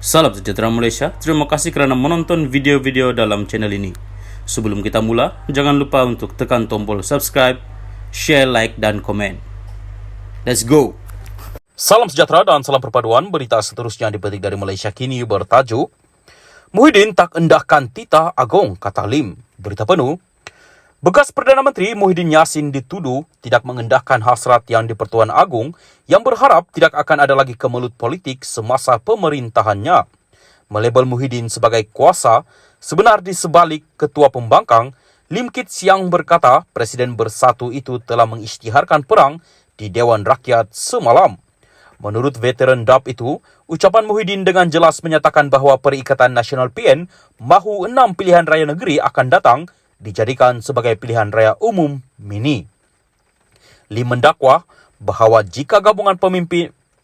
Salam sejahtera Malaysia, terima kasih kerana menonton video-video dalam channel ini. Sebelum kita mula, jangan lupa untuk tekan tombol subscribe, share, like, dan komen. Let's go! Salam sejahtera dan salam perpaduan. Berita seterusnya dipetik dari Malaysia Kini bertajuk Muhyiddin tak endahkan titah Agong, kata Lim. Berita penuh. Bekas Perdana Menteri Muhyiddin Yassin dituduh tidak mengendahkan hasrat yang di-Pertuan Agong yang berharap tidak akan ada lagi kemelut politik semasa pemerintahannya. Melabel Muhyiddin sebagai kuasa, sebenar di sebalik Ketua Pembangkang, Lim Kit Siang berkata Presiden Bersatu itu telah mengisytiharkan perang di Dewan Rakyat semalam. Menurut veteran DAP itu, ucapan Muhyiddin dengan jelas menyatakan bahawa Perikatan Nasional PN mahu 6 pilihan raya negeri akan datang dijadikan sebagai pilihan raya umum mini. Lim mendakwa bahawa jika gabungan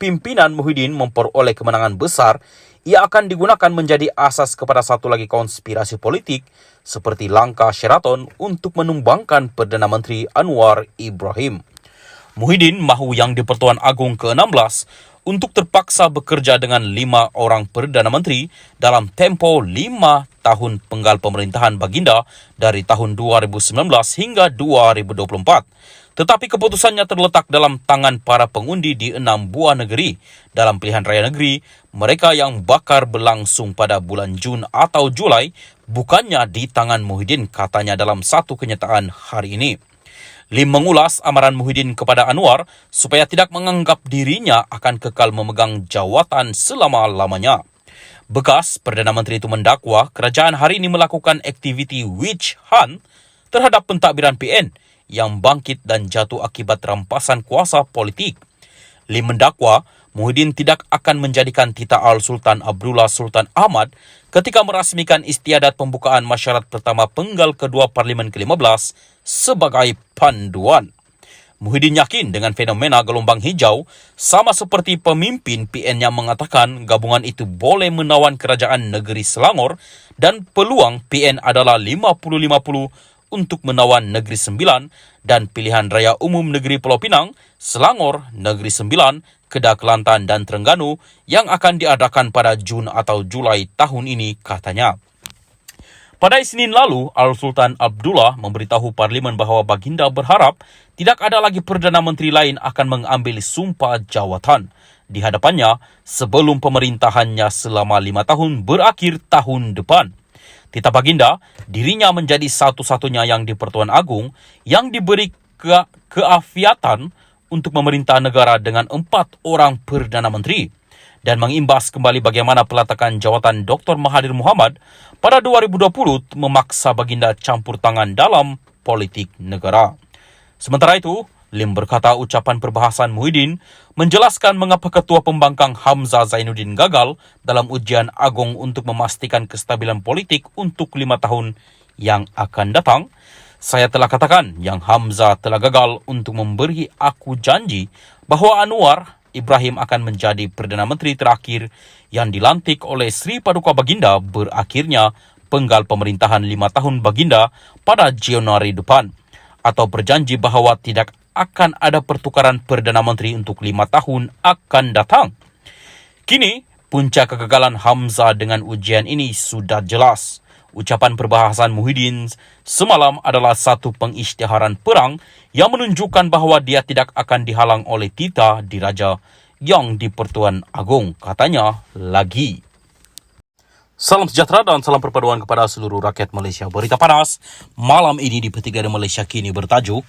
pimpinan Muhyiddin memperoleh kemenangan besar, ia akan digunakan menjadi asas kepada satu lagi konspirasi politik seperti langkah Sheraton untuk menumbangkan Perdana Menteri Anwar Ibrahim. Muhyiddin mahu Yang di-Pertuan Agong ke-16 untuk terpaksa bekerja dengan 5 orang Perdana Menteri dalam tempoh 5 tahun penggal pemerintahan baginda dari tahun 2019 hingga 2024. Tetapi keputusannya terletak dalam tangan para pengundi di 6 buah negeri dalam pilihan raya negeri mereka yang bakar berlangsung pada bulan Jun atau Julai, bukannya di tangan Muhyiddin, katanya dalam satu kenyataan hari ini. Lim mengulas amaran Muhyiddin kepada Anwar supaya tidak menganggap dirinya akan kekal memegang jawatan selama-lamanya. Bekas Perdana Menteri itu mendakwa kerajaan hari ini melakukan aktiviti witch hunt terhadap pentadbiran PN yang bangkit dan jatuh akibat rampasan kuasa politik. Lim mendakwa Muhyiddin tidak akan menjadikan titah Al-Sultan Abdullah Sultan Ahmad ketika merasmikan istiadat pembukaan masyarakat pertama penggal kedua Parlimen ke-15 sebagai panduan. Muhyiddin yakin dengan fenomena gelombang hijau sama seperti pemimpin PN yang mengatakan gabungan itu boleh menawan kerajaan negeri Selangor dan peluang PN adalah 50-50 untuk menawan Negeri Sembilan dan pilihan raya umum Negeri Pulau Pinang, Selangor, Negeri Sembilan, Kedah Kelantan dan Terengganu yang akan diadakan pada Jun atau Julai tahun ini, katanya. Pada Isnin lalu, Al-Sultan Abdullah memberitahu Parlimen bahawa baginda berharap tidak ada lagi Perdana Menteri lain akan mengambil sumpah jawatan di hadapannya sebelum pemerintahannya selama 5 tahun berakhir tahun depan. Titah baginda, dirinya menjadi satu-satunya yang di-Pertuan Agong yang diberi keafiatan untuk memerintah negara dengan 4 orang Perdana Menteri dan mengimbas kembali bagaimana peletakan jawatan Dr. Mahathir Mohamad pada 2020 memaksa baginda campur tangan dalam politik negara. Sementara itu, Lim berkata ucapan perbahasan Muhyiddin menjelaskan mengapa Ketua Pembangkang Hamzah Zainuddin gagal dalam ujian Agong untuk memastikan kestabilan politik untuk 5 tahun yang akan datang. Saya telah katakan yang Hamzah telah gagal untuk memberi aku janji bahawa Anwar Ibrahim akan menjadi Perdana Menteri terakhir yang dilantik oleh Sri Paduka Baginda berakhirnya penggal pemerintahan 5 tahun Baginda pada Januari depan, atau berjanji bahawa tidak akan ada pertukaran Perdana Menteri untuk 5 tahun akan datang. Kini, punca kegagalan Hamzah dengan ujian ini sudah jelas. Ucapan perbahasan Muhyiddin semalam adalah satu pengisytiharan perang yang menunjukkan bahawa dia tidak akan dihalang oleh titah diraja yang di-Pertuan Agong, katanya lagi. Salam sejahtera dan salam perpaduan kepada seluruh rakyat Malaysia. Berita panas malam ini dipetik dari Malaysia Kini bertajuk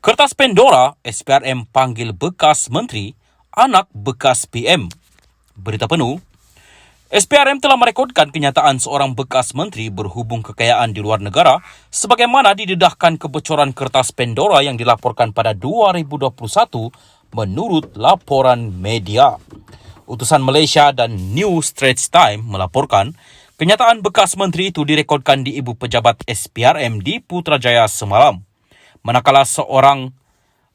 Kertas Pandora, SPRM panggil bekas menteri, anak bekas PM. Berita penuh. SPRM telah merekodkan kenyataan seorang bekas menteri berhubung kekayaan di luar negara sebagaimana didedahkan kebocoran kertas Pandora yang dilaporkan pada 2021 menurut laporan media. Utusan Malaysia dan New Straits Times melaporkan kenyataan bekas menteri itu direkodkan di ibu pejabat SPRM di Putrajaya semalam. Manakala seorang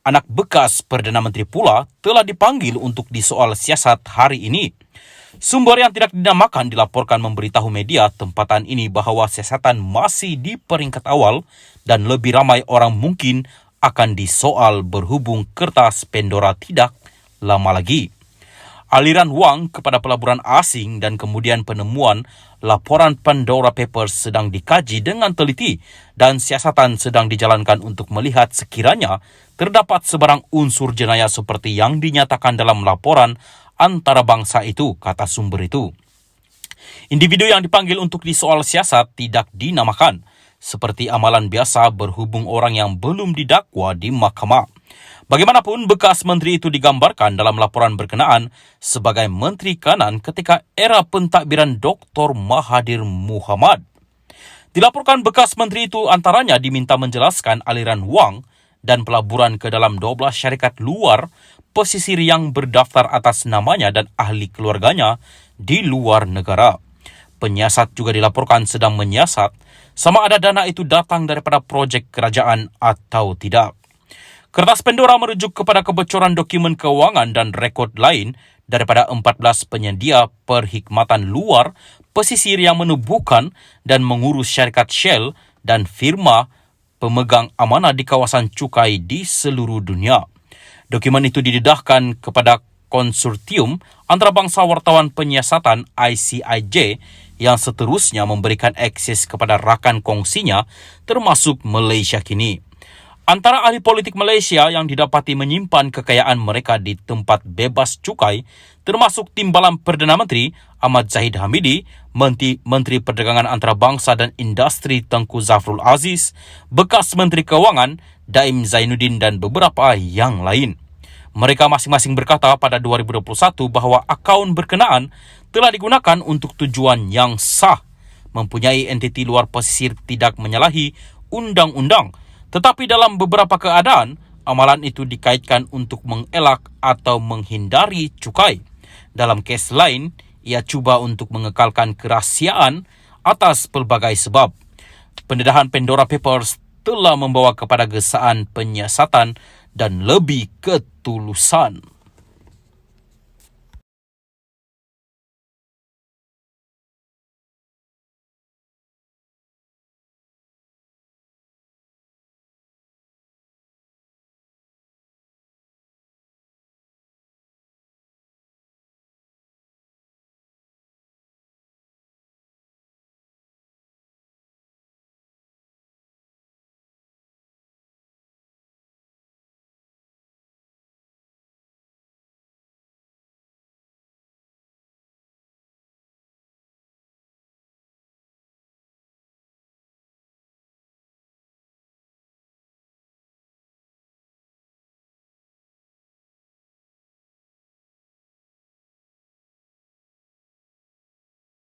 anak bekas Perdana Menteri pula telah dipanggil untuk disoal siasat hari ini. Sumber yang tidak dinamakan dilaporkan memberitahu media tempatan ini bahawa siasatan masih di peringkat awal dan lebih ramai orang mungkin akan disoal berhubung kertas Pandora tidak lama lagi. aliran wang kepada pelaburan asing dan kemudian penemuan laporan Pandora Papers sedang dikaji dengan teliti dan siasatan sedang dijalankan untuk melihat sekiranya terdapat sebarang unsur jenayah seperti yang dinyatakan dalam laporan antarabangsa itu, kata sumber itu. Individu yang dipanggil untuk disoal siasat tidak dinamakan, seperti amalan biasa berhubung orang yang belum didakwa di mahkamah. Bagaimanapun, bekas menteri itu digambarkan dalam laporan berkenaan sebagai menteri kanan ketika era pentadbiran Dr. Mahathir Mohamad. Dilaporkan bekas menteri itu antaranya diminta menjelaskan aliran wang dan pelaburan ke dalam 12 syarikat luar pesisir yang berdaftar atas namanya dan ahli keluarganya di luar negara. Penyiasat juga dilaporkan sedang menyiasat sama ada dana itu datang daripada projek kerajaan atau tidak. Kertas Pandora merujuk kepada kebocoran dokumen keuangan dan rekod lain daripada 14 penyedia perkhidmatan luar pesisir yang menubuhkan dan mengurus syarikat Shell dan firma pemegang amanah di kawasan cukai di seluruh dunia. Dokumen itu didedahkan kepada konsortium antarabangsa wartawan penyiasatan ICIJ yang seterusnya memberikan akses kepada rakan kongsinya termasuk Malaysia kini. Antara ahli politik Malaysia yang didapati menyimpan kekayaan mereka di tempat bebas cukai termasuk Timbalan Perdana Menteri Ahmad Zahid Hamidi, Menteri Perdagangan Antarabangsa dan Industri Tengku Zafrul Aziz, bekas Menteri Keuangan Daim Zainuddin dan beberapa yang lain. Mereka masing-masing berkata pada 2021 bahawa akaun berkenaan telah digunakan untuk tujuan yang sah, mempunyai entiti luar pesisir tidak menyalahi undang-undang. Tetapi dalam beberapa keadaan, amalan itu dikaitkan untuk mengelak atau menghindari cukai. Dalam kes lain, ia cuba untuk mengekalkan kerahsiaan atas pelbagai sebab. Pendedahan Pandora Papers telah membawa kepada gesaan penyiasatan dan lebih ketulusan.